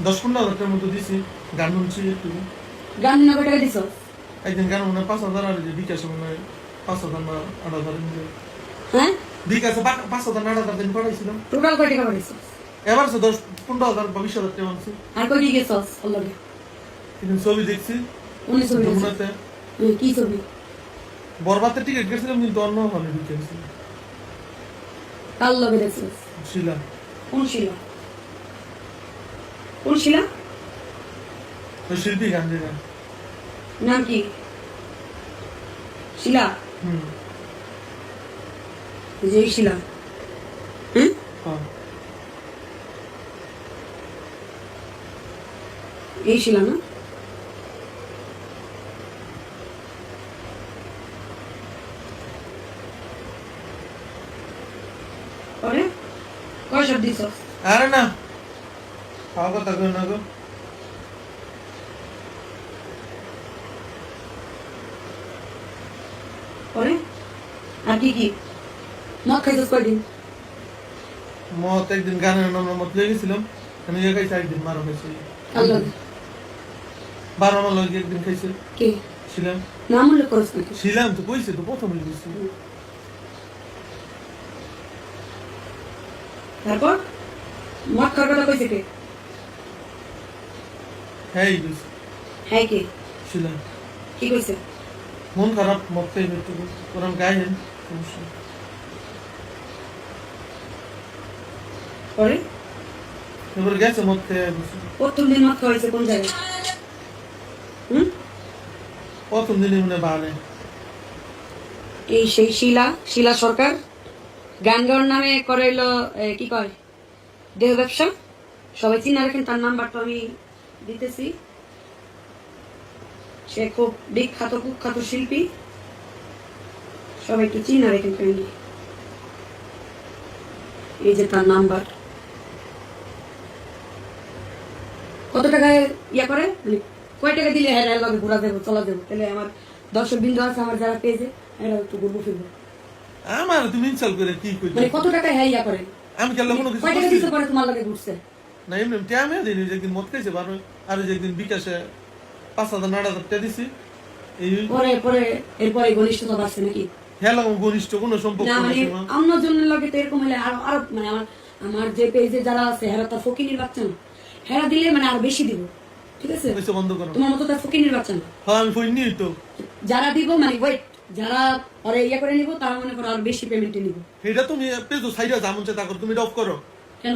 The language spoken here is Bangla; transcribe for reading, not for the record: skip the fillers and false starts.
10-15 হাজার মতো দিছি গান শুনছি একটু গান না কয় টাকা দিছ? একদিন গান মনে হয় 5,000 আর যে বিকাশে মনে হয় 5,000 না 8,000 হ্যাঁ বিকাশে 5,000 না 8,000 দিন পড়াইছিলাম টোটাল কয় টাকা পাইছ? এবার সে 10-15 হাজার বা 20 হাজার টাকা আনছি আর কই গেছস অলরেডি? কিন্তু ছবি দেখছি কোন ছবি? যমুনাতে কি ছবি? বরবাদের টিকিট কেটেছিলাম কিন্তু অন্য হলে ঢুকেছি কাল লগে দেখছস? শিলা কোন শিলা? কোন শিলা? ওই শিল্পী গান যে গান নাম কি? শিলা? যে শিলা? হুম? হ্যাঁ এই শিলা না? পরে কয় শট দিছস? আরে না খাওয়া কথা কই না গো পরে আর কি কি মদ খাইছস কয়দিন? মত একদিন গানের নাম মত লেগে গেছিলাম আমি খাইছি একদিন মারো খাইছি আল্লাহ 12 মাস লগে একদিন খাইছি কে ছিলাম নাম উল্লেখ করছ নাকি? ছিলাম তো কইছে তো প্রথম গেছি তারপর মদ খাওয়ার কথা কইছে কে? হ্যাঁ গেছি হ্যাঁ কে ছিলাম কি কইছে? মন খারাপ মত খাইবে একটু ওরম গাইলেন সমস্যা পরে এবার গেছে মত খেয়ে গেছে প্রথম দিন মদ খাওয়াইছে কোন জায়গায়? হুম? প্রথম দিনে মনে বাড়ে এই সেই শিলা শিলা সরকার গান গাওয়ার নামে করে হলো কি কয় দেহ ব্যবসা। সবাই চিনা রাখেন, তার নাম্বারটা আমি দিতেছি। সে খুব বিখ্যাত কুখ্যাত শিল্পী, সবাই একটু চিনা রাখেন ফ্রেন্ডলি। এই যে তার নাম্বার। কত টাকায় ইয়া করে মানে কয় টাকা দিলে হ্যাঁ লগে ঘোরা দেবো চলা দেবো, তাহলে আমার দর্শক বিন্দু আছে আমার যারা পেয়েছে এরা একটু ঘুরবো ফিরবো। আমার তুমি ইনসাল্ট করে কি কইছো মানে কত টাকায় হ্যাঁ ইয়া করে আমি কেন কোনো কিছু কয় টাকা দিতে পারে তোমার লগে ঘুরছে? না এমনি টাইমে দিন একদিন মত খাইছে বারো আর একদিন বিকাশে 5,000 8,000 টাকা দিছি এই পরে পরে এরপরে ঘনিষ্ঠতা বাড়ছে নাকি? হ্যাঁ লাগো ঘনিষ্ঠ কোনো সম্পর্ক না মানে নাই আমার জন্য লাগে তো এরকম হলে আরো আরো মানে আমার যে পেজে যারা আছে হেরা তার ফকিনির বাচ্চা না, হেরা দিলে মানে আরো বেশি দিব, ঠিক আছে? কইছে বন্ধ করো তোমার মতো তার ফকিনির বাচ্চা না। হ্যাঁ আমি ফোন নিই তো যারা দিব মানে ওয়েট যারা পরে ইয়া করে নিব তারা মনে করো আরো বেশি পেমেন্টে নিব। এটা তুমি পেজো সাইডে জামুন চা করো তুমি অফ করো। কেন?